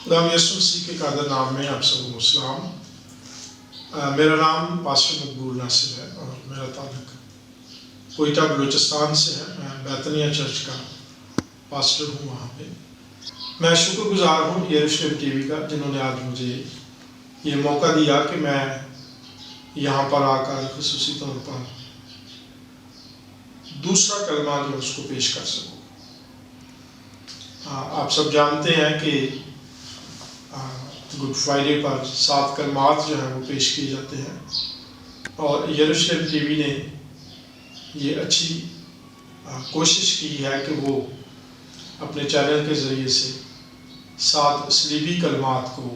خدا یسوع مسیح کے قادر نام میں آپ سب کو سلام۔ میرا نام پاسٹر مقبول ناصر ہے اور میرا تعلق کوئٹہ بلوچستان سے ہے۔ میں بیتنیہ چرچ کا پاسٹر ہوں وہاں پہ۔ میں شکر گزار ہوں یروشلم ٹی وی کا، جنہوں نے آج مجھے یہ موقع دیا کہ میں یہاں پر آ کر خصوصی طور پر دوسرا کلمہ جو اس کو پیش کر سکوں۔ آپ سب جانتے ہیں کہ گڈ فرائیڈے پر 7 کلمات جو ہیں وہ پیش کیے جاتے ہیں، اور یروشلم ٹی وی نے یہ اچھی کوشش کی ہے کہ وہ اپنے چینل کے ذریعے سے 7 صلیبی کلمات کو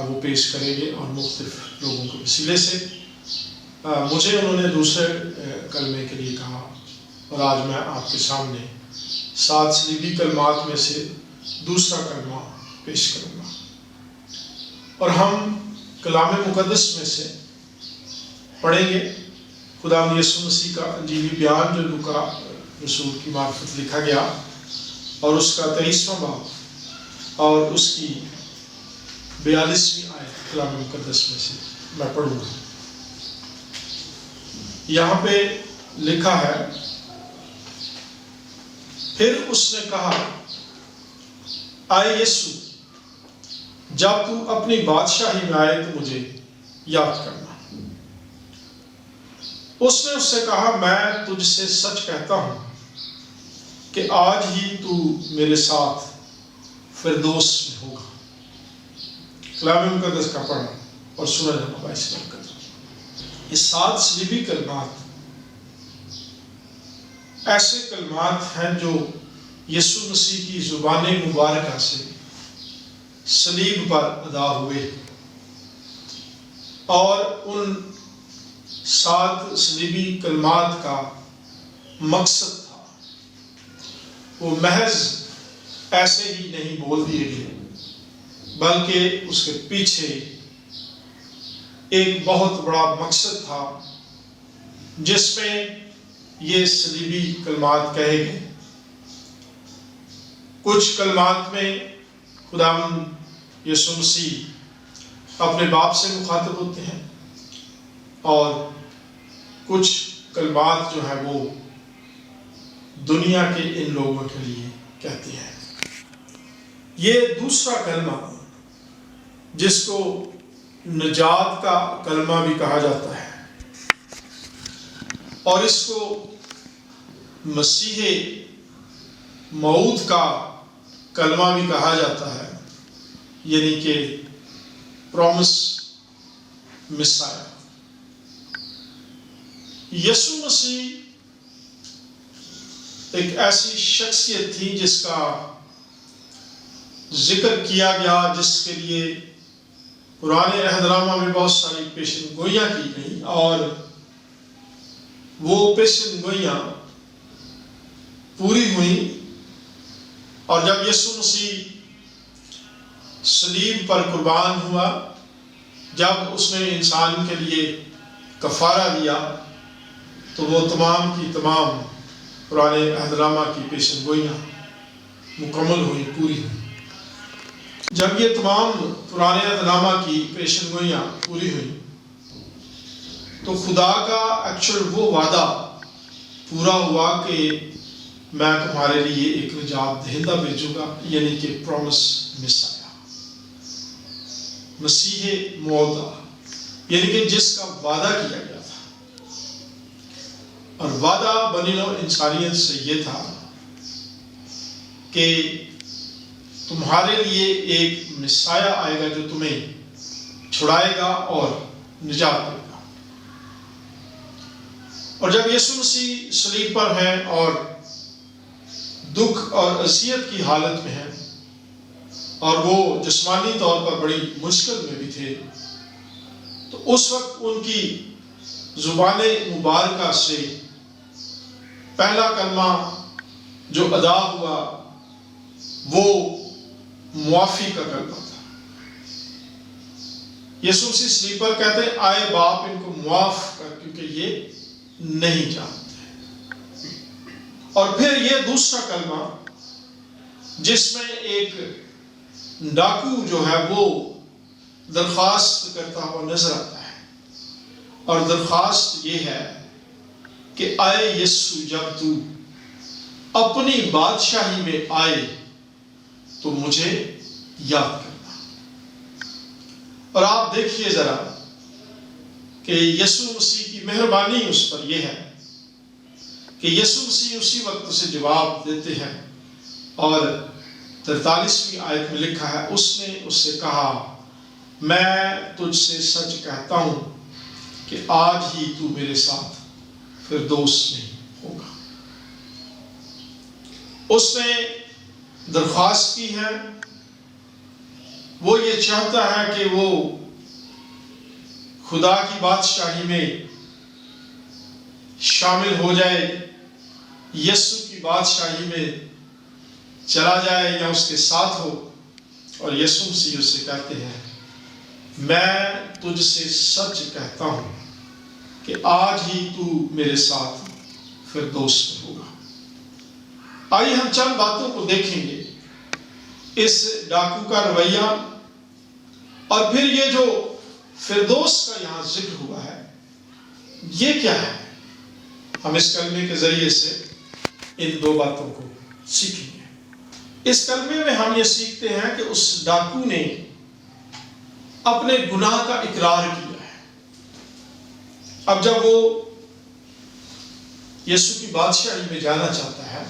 وہ پیش کریں گے، اور مختلف لوگوں کے وسیلے سے مجھے انہوں نے دوسرے کلمے کے لیے کہا، اور آج میں آپ کے سامنے 7 صلیبی کلمات میں سے دوسرا کلمہ پیش کروں گا۔ اور ہم کلام مقدس میں سے پڑھیں گے خدا یسوع مسیح کا انجیلی بیان جو لوکا رسول کی معرفت لکھا گیا، اور اس کا 23واں باب اور اس کی 42ویں آیت کلام مقدس میں سے میں پڑھوں گا۔ یہاں پہ لکھا ہے، پھر اس نے کہا، آئے یسوع، جب تو اپنی بادشاہی میں آئے تو مجھے یاد کرنا۔ اس نے اس سے کہا، میں تجھ سے سچ کہتا ہوں کہ آج ہی تو میرے ساتھ فردوس میں ہوگا۔ کلام مقدس کا پڑھنا اور سنا جانا باعث برکت۔ یہ 7 صلیبی کلمات ایسے کلمات ہیں جو یسوع مسیح کی زبان مبارکہ سے صلیب پر ادا ہوئے، اور ان 7 صلیبی کلمات کا مقصد تھا، وہ محض ایسے ہی نہیں بول دیے گئے، بلکہ اس کے پیچھے ایک بہت بڑا مقصد تھا، جس میں یہ صلیبی کلمات کہے گئے۔ کچھ کلمات میں خداوند یسوع مسیح اپنے باپ سے مخاطب ہوتے ہیں، اور کچھ کلمات جو ہیں وہ دنیا کے ان لوگوں کے لیے کہتے ہیں۔ یہ دوسرا کلمہ، جس کو نجات کا کلمہ بھی کہا جاتا ہے، اور اس کو مسیح موعود کا کلمہ بھی کہا جاتا ہے، یعنی کہ پرومس مسائر۔ یسوع مسیح ایک ایسی شخصیت تھی جس کا ذکر کیا گیا، جس کے لیے پرانے عہد نامہ میں بہت ساری پیشن گوئیاں کی گئیں، اور وہ پیشن گوئیاں پوری ہوئیں۔ اور جب یسوع مسیح صلیب پر قربان ہوا، جب اس نے انسان کے لیے کفارہ دیا، تو وہ تمام کی تمام پرانے عہد نامہ کی پیشن گوئیاں مکمل ہوئیں، پوری ہوئیں۔ جب یہ تمام پرانے عہد نامہ کی پیشن گوئیاں پوری ہوئیں، تو خدا کا ایکچوئل وہ وعدہ پورا ہوا کہ میں تمہارے لیے ایک نجات دہندہ بھیجوں گا، یعنی کہ پرومس مسائر، مسیح موعودہ، یعنی کہ جس کا وعدہ کیا گیا تھا۔ اور وعدہ بنی نوع انسانیت سے یہ تھا کہ تمہارے لیے ایک مسیح آئے گا جو تمہیں چھڑائے گا اور نجات دے گا۔ اور جب یسوع مسیح صلیب پر ہیں اور دکھ اور اذیت کی حالت میں ہیں، اور وہ جسمانی طور پر بڑی مشکل میں بھی تھے، تو اس وقت ان کی زبان مبارکہ سے پہلا کلمہ جو ادا ہوا وہ معافی کا کلمہ تھا۔ یسوع مسیح صلیب پر کہتے ہیں، آئے باپ ان کو معاف کر، کیونکہ یہ نہیں جانتے۔ اور پھر یہ دوسرا کلمہ، جس میں ایک ڈاکو جو ہے وہ درخواست کرتا ہوا نظر آتا ہے، اور درخواست یہ ہے کہ اے یسوع، جب تو اپنی بادشاہی میں آئے تو مجھے یاد کرنا۔ اور آپ دیکھیے ذرا کہ یسوع مسیح کی مہربانی اس پر یہ ہے کہ یسوع مسیح اسی وقت اسے جواب دیتے ہیں، اور 43ویں آیت میں لکھا ہے، اس نے اس سے کہا، میں تجھ سے سچ کہتا ہوں کہ آج ہی تو میرے ساتھ فردوس میں ہوگا۔ اس نے درخواست کی ہے، وہ یہ چاہتا ہے کہ وہ خدا کی بادشاہی میں شامل ہو جائے، یسوع کی بادشاہی میں چلا جائے یا اس کے ساتھ ہو۔ اور یسوع مسیح اس سے کہتے ہیں، میں تجھ سے سچ کہتا ہوں کہ آج ہی تو میرے ساتھ فردوس میں ہوگا۔ آئیے ہم چند باتوں کو دیکھیں گے، اس ڈاکو کا رویہ، اور پھر یہ جو فردوس کا یہاں ذکر ہوا ہے یہ کیا ہے۔ ہم اس کلمے کے ذریعے سے ان دو باتوں کو سیکھیں گے۔ اس کلمے میں ہم یہ سیکھتے ہیں کہ اس ڈاکو نے اپنے گناہ کا اقرار کیا ہے۔ اب جب وہ یسوع کی بادشاہی میں جانا چاہتا ہے،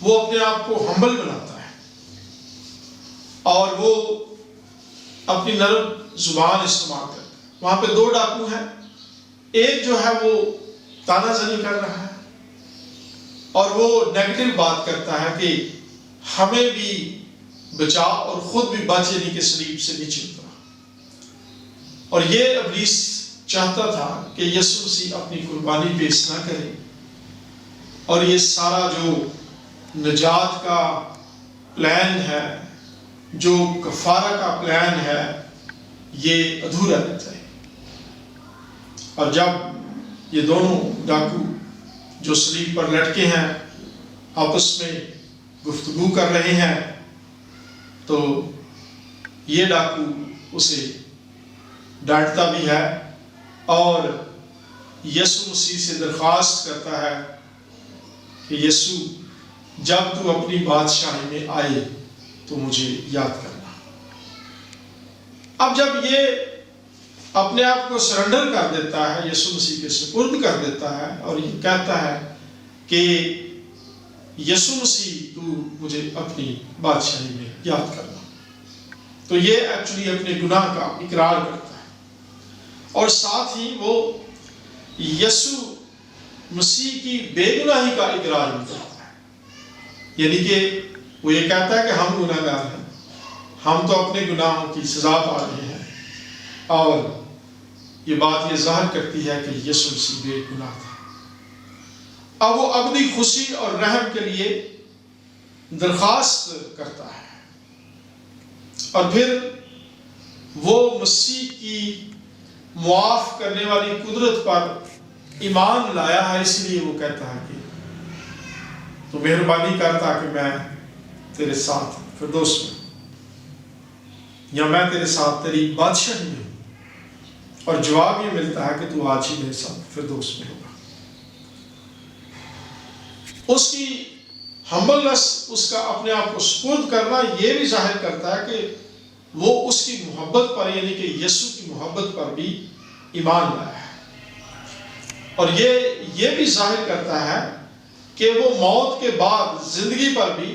وہ اپنے آپ کو ہمبل بناتا ہے، اور وہ اپنی نرم زبان استعمال کرتا ہے۔ وہاں پہ دو ڈاکو ہیں، ایک جو ہے وہ تانا زنی کر رہا ہے، اور وہ نیگیٹو بات کرتا ہے کہ ہمیں بھی بچا، اور خود بھی بچ، یعنی کہ صلیب سے نیچے اترا۔ اور یہ ابلیس چاہتا تھا کہ یسوع مسیح اپنی قربانی پیش نہ کرے، اور یہ سارا جو نجات کا پلان ہے، جو کفارہ کا پلان ہے، یہ ادھورا رہ جائے۔ اور جب یہ دونوں ڈاکو جو صلیب پر لٹکے ہیں آپس میں گفتگو کر رہے ہیں، تو یہ ڈاکو اسے ڈانٹتا بھی ہے اور یسوع مسیح سے درخواست کرتا ہے کہ یسوع، جب تو اپنی بادشاہی میں آئے تو مجھے یاد کرنا۔ اب جب یہ اپنے آپ کو سرنڈر کر دیتا ہے، یسوع مسیح کے سپرد کر دیتا ہے، اور یہ کہتا ہے کہ یسوع مسیح تو مجھے اپنی بادشاہی میں یاد کرنا، تو یہ ایکچولی اپنے گناہ کا اقرار کرتا ہے، اور ساتھ ہی وہ یسوع مسیح کی بے گناہی کا اقرار بھی کرتا ہے۔ یعنی کہ وہ یہ کہتا ہے کہ ہم گناہ گار ہیں، ہم تو اپنے گناہوں کی سزا پا رہے ہیں، اور یہ بات یہ ظاہر کرتی ہے کہ یسوع مسیح بے گناہ تھا۔ اب وہ ابدی خوشی اور رحم کے لیے درخواست کرتا ہے، اور پھر وہ مسیح کی معاف کرنے والی قدرت پر ایمان لایا ہے، اس لیے وہ کہتا ہے کہ تو مہربانی کرتا کہ میں تیرے ساتھ فردوس میں، یا میں تیرے ساتھ تیری بادشاہی میں ہوں۔ اور جواب یہ ملتا ہے کہ تو آج ہی میرے ساتھ فردوس میں ہوگا۔ اس کی ہمبلنس، اس کا اپنے آپ کو سپرد کرنا، یہ بھی ظاہر کرتا ہے کہ وہ اس کی محبت پر، یعنی کہ یسوع کی محبت پر بھی ایمان لایا ہے، اور یہ بھی ظاہر کرتا ہے کہ وہ موت کے بعد زندگی پر بھی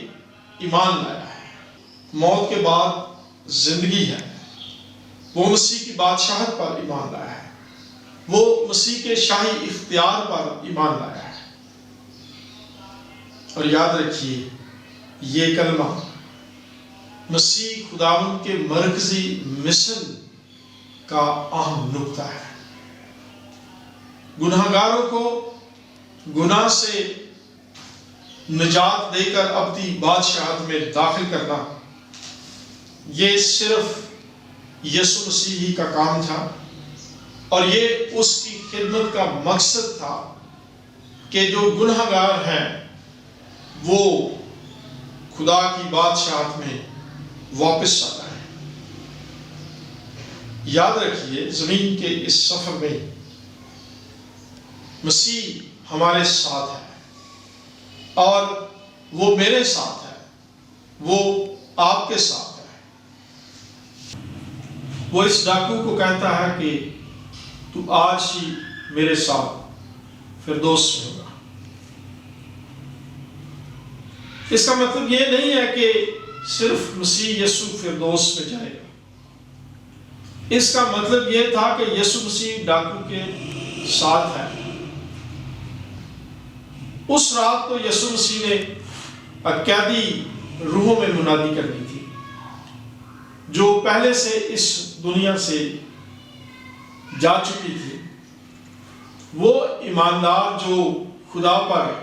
ایمان لایا ہے۔ موت کے بعد زندگی ہے، وہ مسیح کی بادشاہت پر ایمان لایا ہے، وہ مسیح کے شاہی اختیار پر ایمان لایا ہے۔ اور یاد رکھیے، یہ کلمہ مسیح خداوند کے مرکزی مشن کا اہم نقطہ ہے۔ گناہ گاروں کو گناہ سے نجات دے کر اپنی بادشاہت میں داخل کرنا، یہ صرف یسوع مسیح ہی کا کام تھا، اور یہ اس کی خدمت کا مقصد تھا کہ جو گناہ گار ہیں وہ خدا کی بادشاہت میں واپس آنا ہے۔ یاد رکھیے زمین کے اس سفر میں مسیح ہمارے ساتھ ہے اور وہ میرے ساتھ ہے، وہ آپ کے ساتھ ہے۔ وہ اس ڈاکو کو کہتا ہے کہ تو آج ہی میرے ساتھ فردوس میں ہوگا۔ اس کا مطلب یہ نہیں ہے کہ صرف مسیح یسوع فردوس میں جائے گا۔ اس کا مطلب یہ تھا کہ یسوع مسیح ڈاکو کے ساتھ ہے۔ اس رات کو یسوع مسیح نے قیدی روحوں میں منادی کرنی تھی جو پہلے سے اس دنیا سے جا چکی تھی۔ وہ ایماندار جو خدا پر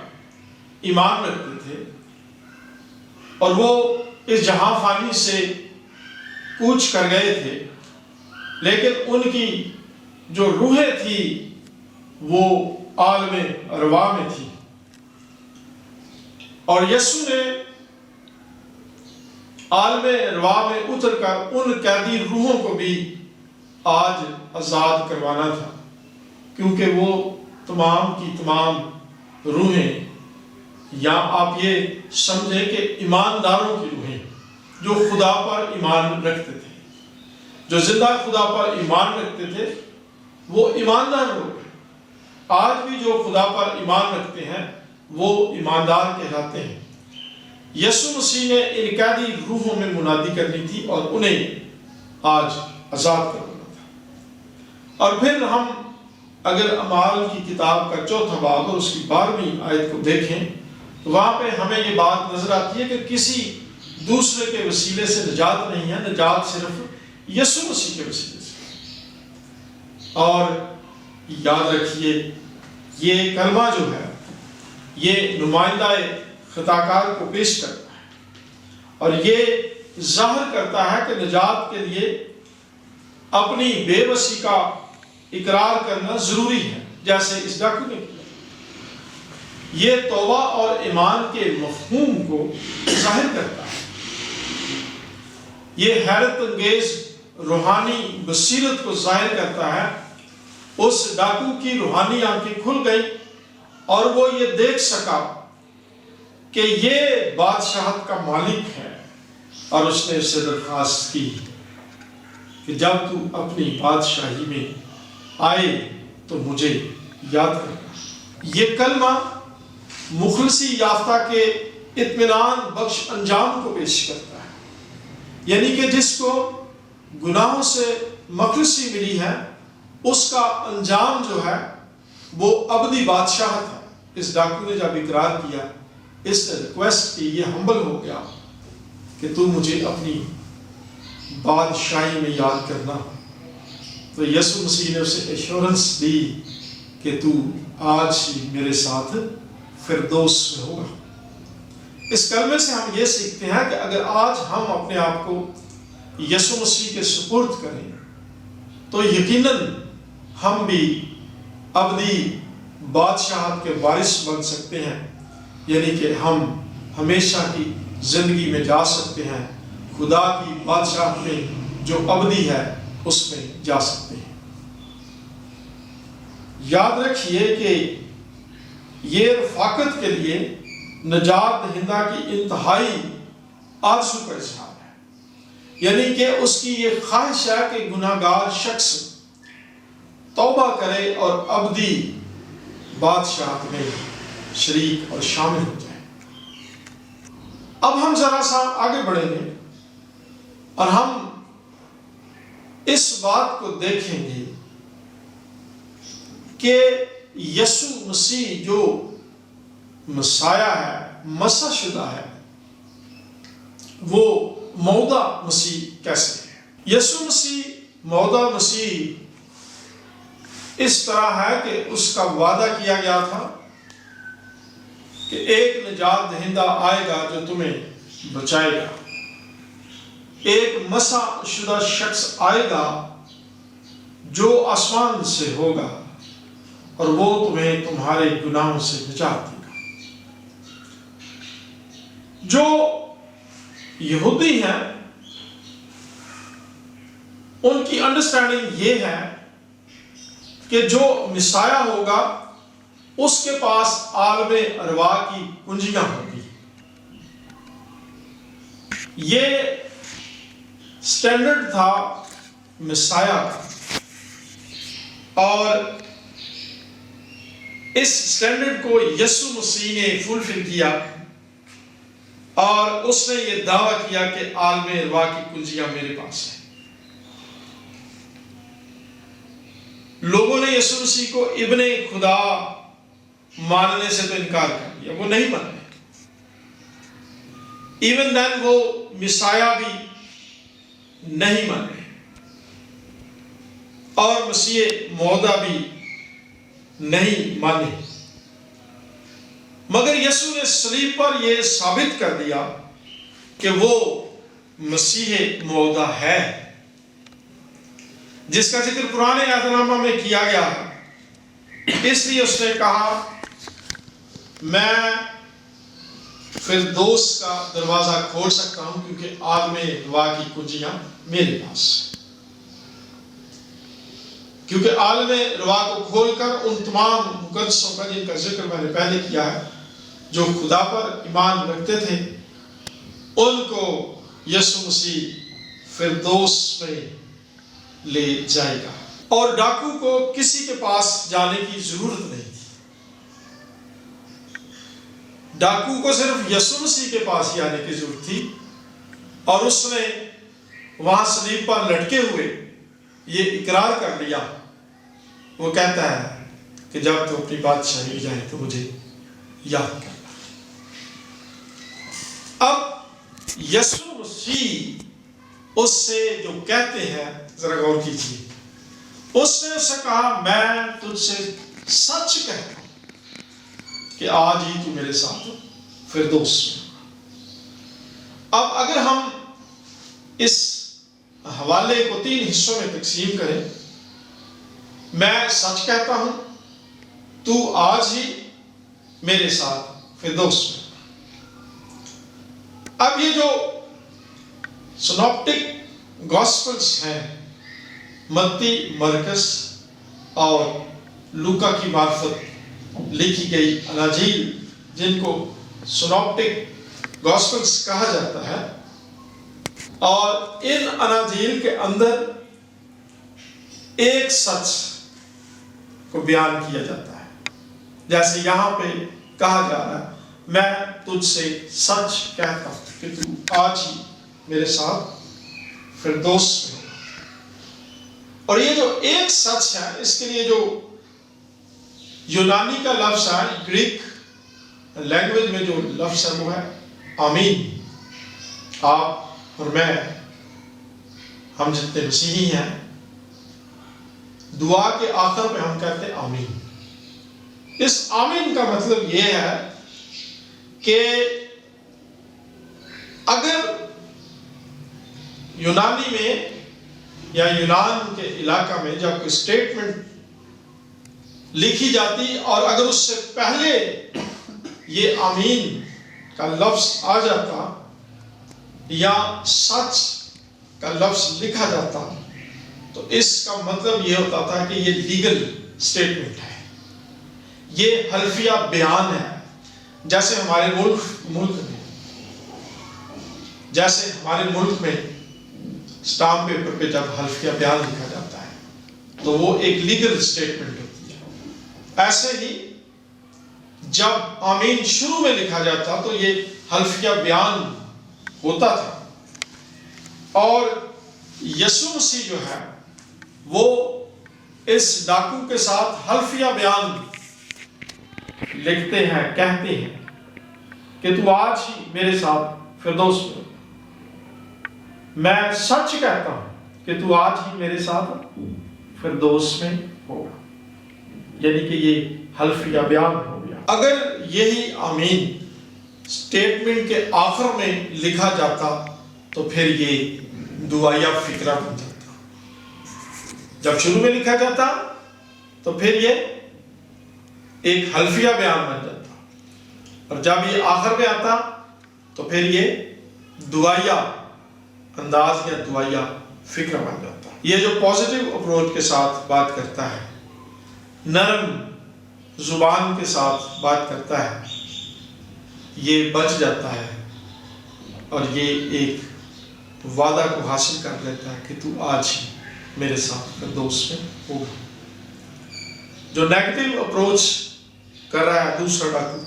ایمان رکھتے تھے اور وہ اس جہاں فانی سے کوچ کر گئے تھے، لیکن ان کی جو روحیں تھی وہ عالم ارواح میں تھی، اور یسوع نے عالم ارواح میں اتر کر ان قیدی روحوں کو بھی آج آزاد کروانا تھا، کیونکہ وہ تمام کی تمام روحیں، یا آپ یہ سمجھیں کہ ایمانداروں کی روحیں جو خدا پر ایمان رکھتے تھے، جو زندہ خدا پر ایمان رکھتے تھے، وہ ایماندار لوگ ہیں۔ آج بھی جو خدا پر ایمان رکھتے ہیں وہ ایماندار کہلاتے ہیں۔ یسوع مسیح نے ان قیدی روحوں میں منادی کرنی تھی اور انہیں آج آزاد کروانا تھا۔ اور پھر ہم اگر اعمال کی کتاب کا 4واں باب اور اس کی 12ویں آیت کو دیکھیں تو وہاں پہ ہمیں یہ بات نظر آتی ہے کہ کسی دوسرے کے وسیلے سے نجات نہیں ہے، نجات صرف یسوع مسیح کے وسیلے سے۔ اور یاد رکھیے یہ کلمہ جو ہے یہ نمائندہ خطاکار کو پیش کرتا ہے اور یہ ظاہر کرتا ہے کہ نجات کے لیے اپنی بے بسی کا اقرار کرنا ضروری ہے، جیسے اس ڈاکو نے کیا۔ یہ توبہ اور ایمان کے مفہوم کو ظاہر کرتا ہے۔ یہ حیرت انگیز روحانی بصیرت کو ظاہر کرتا ہے۔ اس ڈاکو کی روحانی آنکھیں کھل گئی اور وہ یہ دیکھ سکا کہ یہ بادشاہت کا مالک ہے، اور اس نے اس سے درخواست کی کہ جب تو اپنی بادشاہی میں آئے تو مجھے یاد کرنا۔ یہ کلمہ مخلصی یافتہ کے اطمینان بخش انجام کو پیش کرتا ہے، یعنی کہ جس کو گناہوں سے مخلصی ملی ہے اس کا انجام جو ہے وہ ابدی بادشاہت ہے۔ اس ڈاکو نے جب اقرار کیا، اس نے ریکویسٹ کی، یہ ہمبل ہو گیا کہ تو مجھے اپنی بادشاہی میں یاد کرنا، تو یسوع مسیح نے اسے ایشورنس دی کہ تو آج ہی میرے ساتھ فردوس میں ہوگا۔ اس کلمے سے ہم یہ سیکھتے ہیں کہ اگر آج ہم اپنے آپ کو یسوع مسیح کے سپرد کریں تو یقیناً ہم بھی ابدی بادشاہت کے وارث بن سکتے ہیں، یعنی کہ ہم ہمیشہ کی زندگی میں جا سکتے ہیں، خدا کی بادشاہت میں جو ابدی ہے اس میں جا سکتے ہیں۔ یاد رکھیے کہ یہ رفاقت کے لیے نجات دہندہ کی انتہائی آرزو کا اظہار ہے، یعنی کہ اس کی یہ خواہش ہے کہ گناہگار شخص توبہ کرے اور ابدی بادشاہت میں شریک اور شامل ہو جائے۔ اب ہم ذرا سا آگے بڑھیں گے اور ہم اس بات کو دیکھیں گے کہ یسوع مسیح جو مسیح ہے، مسح شدہ ہے، وہ موعودہ مسیح کیسے ہے۔ یسوع مسیح موعودہ مسیح اس طرح ہے کہ اس کا وعدہ کیا گیا تھا کہ ایک نجات دہندہ آئے گا جو تمہیں بچائے گا، ایک مسح شدہ شخص آئے گا جو آسمان سے ہوگا اور وہ تمہیں تمہارے گناہوں سے نجات دے گا۔ جو یہودی ہیں ان کی انڈرسٹینڈنگ یہ ہے کہ جو مسایہ ہوگا اس کے پاس عالم ارواح کی کنجیاں ہوں گی. یہ سٹینڈرڈ تھا مسایہ کا، اور اس سٹینڈرڈ کو یسوع مسیح نے فلفل کیا، اور اس نے یہ دعویٰ کیا کہ عالم ارواح کی کنجیاں میرے پاس ہیں. لوگوں نے یسوع مسیح کو ابن خدا ماننے سے تو انکار کر دیا، وہ نہیں مان رہے. ایون دین وہ مسایہ بھی نہیں مانے، اور مسیح موعودہ بھی نہیں مانے. مگر یسوع نے صلیب پر یہ ثابت کر دیا کہ وہ مسیح موعودہ ہے، جس کا ذکر پرانے عہد نامہ میں کیا گیا ہے. اس لیے اس نے کہا میں فردوس کا دروازہ کھول سکتا ہوں، کیونکہ عالم ارواح کی کنجیاں میرے پاس ہیں. کیونکہ عالم ارواح کو کھول کر ان تمام مقدسوں کا جن کا ذکر میں نے پہلے کیا ہے، جو خدا پر ایمان رکھتے تھے، ان کو یسوع مسیح فردوس میں لے جائے گا. اور ڈاکو کو کسی کے پاس جانے کی ضرورت نہیں تھی. ڈاکو کو صرف یسوع مسیح کے پاس ہی آنے کی ضرورت تھی، اور اس نے وہاں صلیب پر لٹکے ہوئے یہ اقرار کر لیا. وہ کہتا ہے کہ جب تو اپنی بادشاہی جائے تو مجھے یاد کرنا. اب یسوع مسیح اس سے جو کہتے ہیں ذرا غور کیجیے. اس نے اسے کہا میں تجھ سے سچ کہتا ہوں کہ آج ہی تو میرے ساتھ فردوس میں. اب اگر ہم اس حوالے کو 3 حصوں میں تقسیم کریں، میں سچ کہتا ہوں تو آج ہی میرے ساتھ فردوس میں. اب یہ جو سنوپٹک گاسپلز ہیں، متی، مرکز اور لوکا کی معرفت لکھی گئی اناجیل، جن کو سنوپٹک گاسپلز کہا جاتا ہے، اور ان اناجیل کے اندر ایک سچ کو بیان کیا جاتا ہے. جیسے یہاں پہ کہا جا رہا ہے میں تجھ سے سچ کہتا ہوں کہ تو آج ہی میرے ساتھ فردوس میں. اور یہ جو ایک سچ ہے، اس کے لیے جو یونانی کا لفظ ہے، گریک لینگویج میں جو لفظ ہے وہ ہے آمین. آپ اور میں، ہم جتنے مسیحی ہیں، دعا کے آخر میں ہم کہتے ہیں آمین. اس آمین کا مطلب یہ ہے کہ اگر یونانی میں یا یونان کے علاقہ میں جب کوئی سٹیٹمنٹ لکھی جاتی اور اگر اس سے پہلے یہ آمین کا لفظ آ جاتا یا سچ کا لفظ لکھا جاتا، تو اس کا مطلب یہ ہوتا تھا کہ یہ لیگل سٹیٹمنٹ ہے، یہ حلفیہ بیان ہے. جیسے ہمارے ملک میں اسٹامپ پیپر پہ جب حلفیہ بیان لکھا جاتا ہے تو وہ ایک لیگل سٹیٹمنٹ ہوتی ہے. ایسے ہی جب آمین شروع میں لکھا جاتا تو یہ حلفیہ بیان ہوتا تھا. اور یسوع مسیح جو ہے وہ اس ڈاکو کے ساتھ حلفیہ بیان لکھتے ہیں، کہتے ہیں کہ تو آج ہی میرے ساتھ فردوس میں. میں سچ کہتا ہوں کہ تو آج ہی میرے ساتھ فردوس میں ہوگا. یعنی کہ یہ حلفیہ بیان ہو گیا. اگر یہی آمین سٹیٹمنٹ کے آخر میں لکھا جاتا تو پھر یہ دعائیہ فکرہ بن جاتا. جب شروع میں لکھا جاتا تو پھر یہ ایک حلفیہ بیان بن جاتا، اور جب یہ آخر میں آتا تو پھر یہ دعائیہ انداز یا دعائیہ فکر بن جاتا ہے۔ یہ جو پازیٹیو اپروچ کے ساتھ بات کرتا ہے، نرم زبان کے ساتھ بات کرتا ہے، یہ بچ جاتا ہے اور یہ ایک وعدہ کو حاصل کر لیتا ہے کہ تو آج ہی میرے ساتھ فردوس میں ہوگا۔ جو نیگیٹو اپروچ کر رہا ہے دوسرا ڈاکو،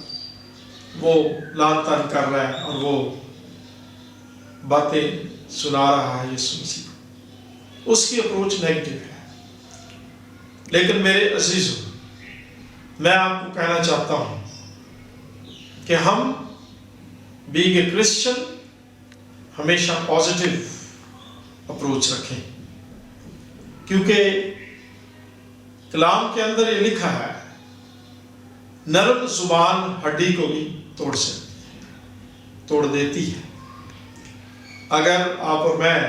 وہ لان تان کر رہا ہے اور وہ باتیں سنا رہا ہے یسوع مسیح کو، اس کی اپروچ نیگیٹو ہے۔ لیکن میرے عزیزوں، میں آپ کو کہنا چاہتا ہوں کہ ہم بینگ اے کرسچن ہمیشہ پازیٹیو اپروچ رکھیں، کیونکہ کلام کے اندر یہ لکھا ہے نرم زبان ہڈی کو بھی توڑ دیتی ہے۔ اگر آپ اور میں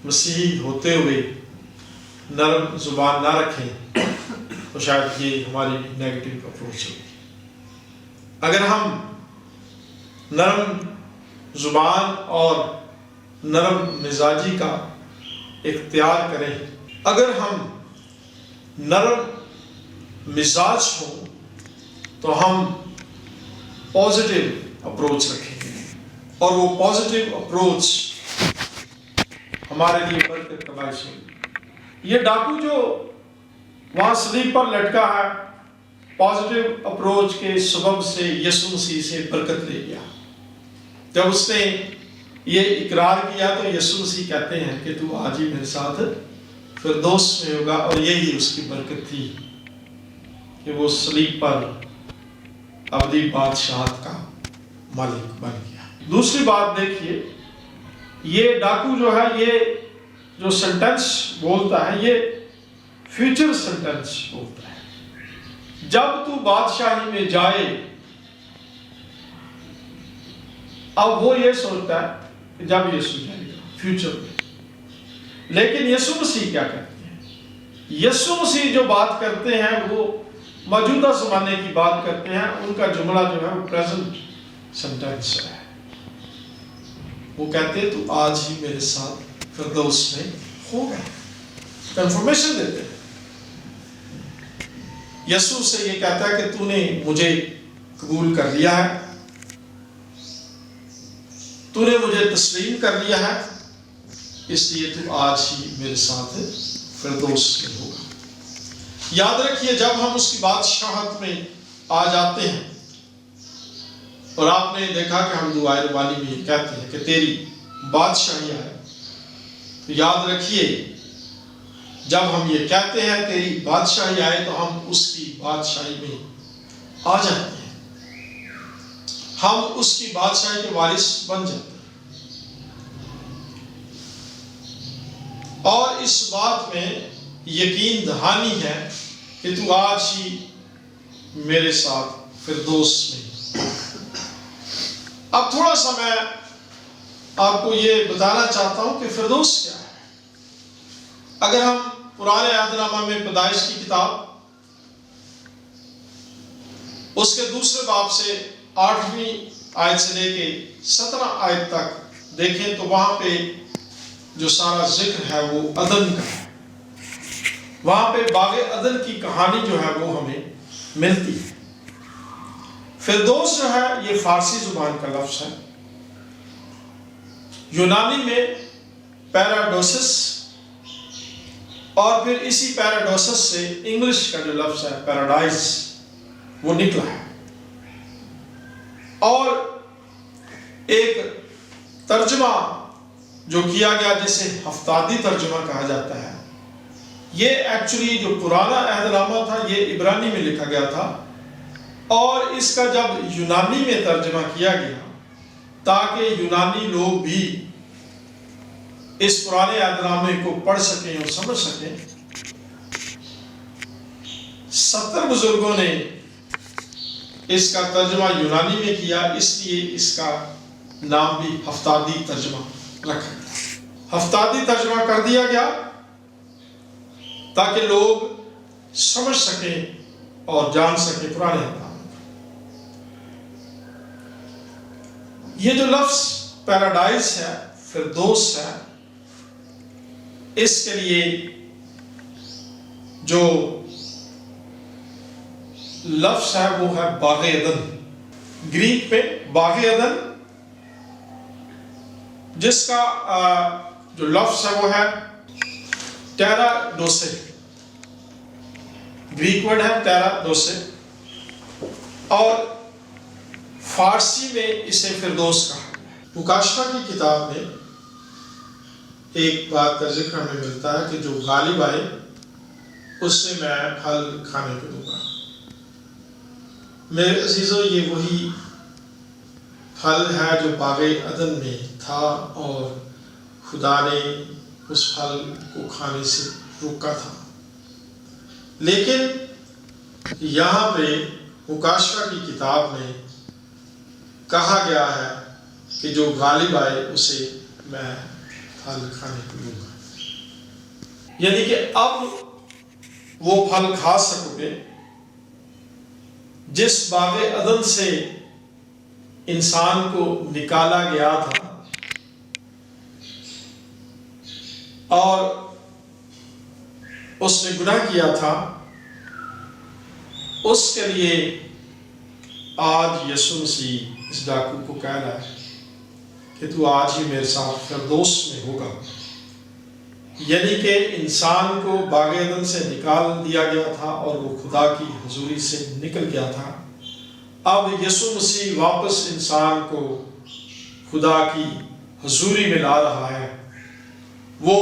مسیحی ہوتے ہوئے نرم زبان نہ رکھیں تو شاید یہ ہماری نیگیٹو اپروچ ہوگی۔ اگر ہم نرم زبان اور نرم مزاجی کا اختیار کریں، اگر ہم نرم مزاج ہوں تو ہم پازیٹیو اپروچ رکھیں گے، اور وہ پازیٹیو اپروچ ہمارے لیے برکت کا باعث ہوگی۔ یہ ڈاکو جو وہاں صلیب پر لٹکا ہے، پازیٹیو اپروچ کے سبب سے یسوع مسیح سے برکت لے گیا۔ جب اس نے یہ اقرار کیا تو یسوع مسیح کہتے ہیں کہ تو آج ہی میرے ساتھ فردوس میں ہوگا، اور یہی اس کی برکت تھی کہ وہ صلیب پر ابدی بادشاہت کا مالک بن گیا۔ دوسری بات دیکھیے، یہ ڈاکو جو ہے، یہ جو سنٹینس بولتا ہے، یہ فیوچر سنٹینس بولتا ہے۔ جب تو بادشاہی میں جائے، اب وہ یہ سوچتا ہے کہ جب یسوع جائے گا فیوچر میں، لیکن یسوع مسیح کیا کرتے ہیں؟ یسوع مسیح جو بات کرتے ہیں وہ موجودہ زمانے کی بات کرتے ہیں، ان کا جملہ جو ہے وہ پریزنٹ سنٹینس ہے۔ وہ کہتے ہیں تو آج ہی میرے ساتھ فردوس میں ہوگا، کنفرمیشن دیتے ہیں۔ یسوع سے یہ کہتا ہے کہ تو نے مجھے قبول کر لیا ہے، تو نے مجھے تسلیم کر لیا ہے، اس لیے تو آج ہی میرے ساتھ فردوس میں ہوگا۔ یاد رکھیے، جب ہم اس کی بادشاہت میں آ جاتے ہیں، اور آپ نے دیکھا کہ ہم دعائے ربانی میں یہ کہتے ہیں کہ تیری بادشاہی آئے، تو یاد رکھیے جب ہم یہ کہتے ہیں تیری بادشاہی آئے تو ہم اس کی بادشاہی میں آ جاتے ہیں، ہم اس کی بادشاہی کے وارث بن جاتے ہیں۔ اور اس بات میں یقین دہانی ہے کہ تو آج ہی میرے ساتھ فردوس میں۔ اب تھوڑا سا میں آپ کو یہ بتانا چاہتا ہوں کہ فردوس کیا ہے۔ اگر ہم پرانے عہد نامہ میں پیدائش کی کتاب اس کے دوسرے باب سے 8ویں آیت سے لے کے 17 آیت تک دیکھیں تو وہاں پہ جو سارا ذکر ہے وہ عدن کا ہے۔ وہاں پہ باغ عدن کی کہانی جو ہے وہ ہمیں ملتی ہے۔ فردوس جو ہے یہ فارسی زبان کا لفظ ہے، یونانی میں پیراڈوسس، اور پھر اسی پیراڈوسس سے انگلش کا جو لفظ ہے پیراڈائز وہ نکلا ہے، اور ایک ترجمہ جو کیا گیا جسے ہفتادی ترجمہ کہا جاتا ہے، یہ ایکچولی جو پرانا عہد نامہ تھا یہ عبرانی میں لکھا گیا تھا، اور اس کا جب یونانی میں ترجمہ کیا گیا تاکہ یونانی لوگ بھی اس پرانے عہد نامے کو پڑھ سکیں اور سمجھ سکیں، 70 بزرگوں نے اس کا ترجمہ یونانی میں کیا، اس لیے اس کا نام بھی ہفتادی ترجمہ رکھا گیا۔ ہفتادی ترجمہ کر دیا گیا تاکہ لوگ سمجھ سکیں اور جان سکیں پرانے عہد نامے۔ یہ جو لفظ پیراڈائز ہے، فردوس ہے، اس کے لیے جو لفظ ہے وہ ہے باغ عدن، گریک میں باغ عدن، جس کا جو لفظ ہے وہ ہے ٹیرا ڈوسے، گریک ورڈ ہے ٹیرا ڈوسے، اور فارسی میں اسے فردوس کہا۔ مکاشفہ کی کتاب میں ایک بات کا ذکر ہمیں ملتا ہے کہ جو غالب آئے اس سے میں پھل کھانے کو دوں گا۔ میرے عزیزو، یہ وہی پھل ہے جو باغ عدن میں تھا اور خدا نے اس پھل کو کھانے سے روکا تھا، لیکن یہاں پہ مکاشفہ کی کتاب میں کہا گیا ہے کہ جو غالب آئے اسے میں پھل کھانے کو دوں گا، یعنی کہ اب وہ پھل کھا سکو گے جس باغ عدن سے انسان کو نکالا گیا تھا اور اس نے گناہ کیا تھا۔ اس کے لیے آج یسوع مسیح اس ڈاکو کو کہہ رہا ہے کہ تو آج ہی میرے ساتھ فردوس میں ہوگا، یعنی کہ انسان کو باغ عدن سے نکال دیا گیا تھا اور وہ خدا کی حضوری سے نکل گیا تھا۔ اب یسوع مسیح واپس انسان کو خدا کی حضوری میں لا رہا ہے۔ وہ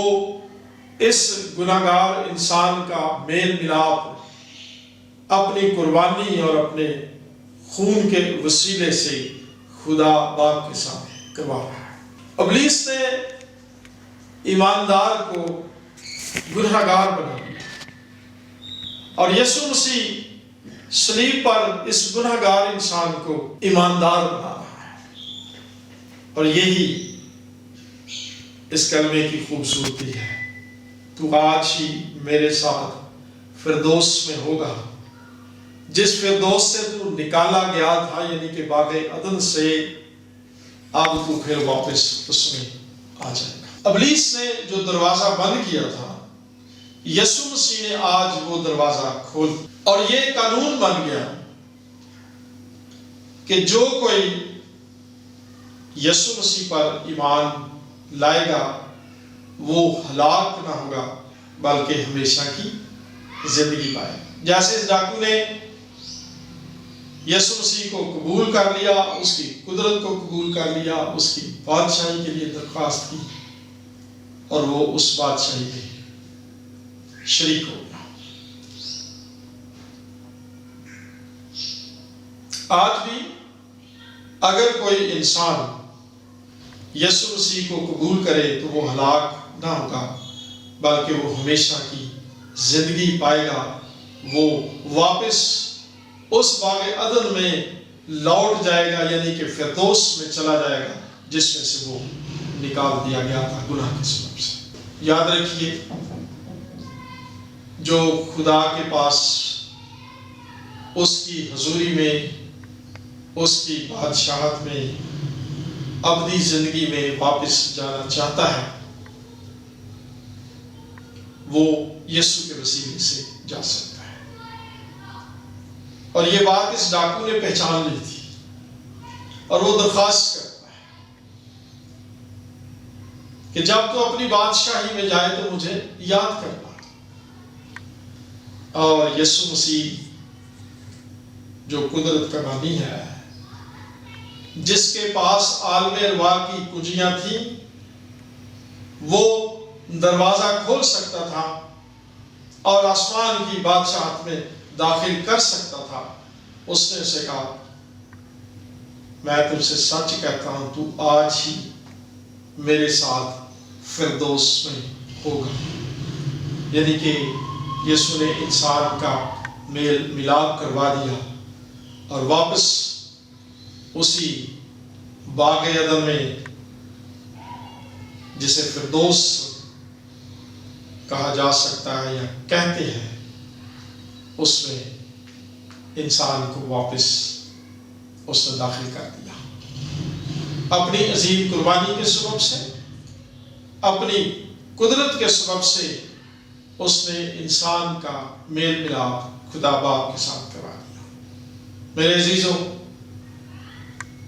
اس گناہگار انسان کا میل ملاپ اپنی قربانی اور اپنے خون کے وسیلے سے خدا باپ کے ساتھ کروا رہا ہے۔ ابلیس نے ایماندار کو گنہگار بنا دیا اور یسوع مسیح صلیب پر اس گنہگار انسان کو ایماندار بنا رہا ہے، اور یہی اس کلمے کی خوبصورتی ہے، تو آج ہی میرے ساتھ فردوس میں ہوگا۔ جس فردوس سے تو نکالا گیا تھا، یعنی کہ باغ عدن سے، اب تو پھر واپس اس میں آ جائے گا۔ ابلیس نے جو دروازہ بند کیا تھا، یسوع مسیح نے آج وہ دروازہ کھول، اور یہ قانون بن گیا کہ جو کوئی یسوع مسیح پر ایمان لائے گا وہ ہلاک نہ ہوگا بلکہ ہمیشہ کی زندگی پائے۔ جیسے اس ڈاکو نے یسوع مسیح کو قبول کر لیا، اس کی قدرت کو قبول کر لیا، اس کی بادشاہی کے لیے درخواست کی، اور وہ اس بادشاہی میں شریک ہو گیا۔ آج بھی اگر کوئی انسان یسوع مسیح کو قبول کرے تو وہ ہلاک نہ ہوگا بلکہ وہ ہمیشہ کی زندگی پائے گا۔ وہ واپس اس باغ عدن میں لوٹ جائے گا، یعنی کہ فردوس میں چلا جائے گا جس میں سے وہ نکال دیا گیا تھا گناہ کے سبب سے۔ یاد رکھیے، جو خدا کے پاس اس کی حضوری میں، اس کی بادشاہت میں، ابدی زندگی میں واپس جانا چاہتا ہے، وہ یسوع کے وسیلے سے جا سکتا ہے۔ اور یہ بات اس ڈاکو نے پہچان لی تھی، اور وہ درخواست کرتا ہے کہ جب تو اپنی بادشاہی میں جائے تو مجھے یاد کرنا۔ اور یسوع مسیح جو قدرت کا بانی ہے، جس کے پاس عالم ارواح کی کنجیاں تھیں، وہ دروازہ کھول سکتا تھا اور آسمان کی بادشاہت میں داخل کر سکتا تھا۔ اس نے اسے کہا، میں تم سے سچ کہتا ہوں، تو آج ہی میرے ساتھ فردوس میں ہوگا۔ یعنی کہ یسوع نے انسان کا میل ملاپ کروا دیا اور واپس اسی باغ عدن میں، جسے فردوس کہا جا سکتا ہے یا کہتے ہیں، اس میں انسان کو واپس اس نے داخل کر دیا۔ اپنی عظیم قربانی کے سبب سے، اپنی قدرت کے سبب سے اس نے انسان کا میل ملاپ خدا باپ کے ساتھ کرا دیا۔ میرے عزیزوں،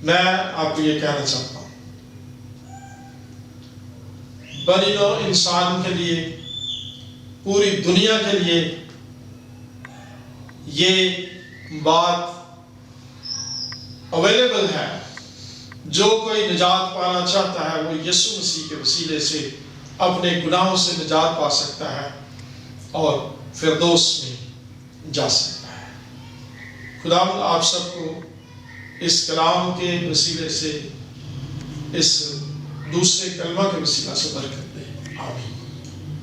میں آپ کو یہ کہنا چاہتا ہوں، بنی نوع انسان کے لیے، پوری دنیا کے لیے یہ بات اویلیبل ہے، جو کوئی نجات پانا چاہتا ہے وہ یسوع مسیح کے وسیلے سے اپنے گناہوں سے نجات پا سکتا ہے اور فردوس میں جا سکتا ہے۔ خداوند آپ سب کو اس کلام کے وسیلے سے، اس دوسرے کلمہ کے وسیلہ سے برکت دے، آمین۔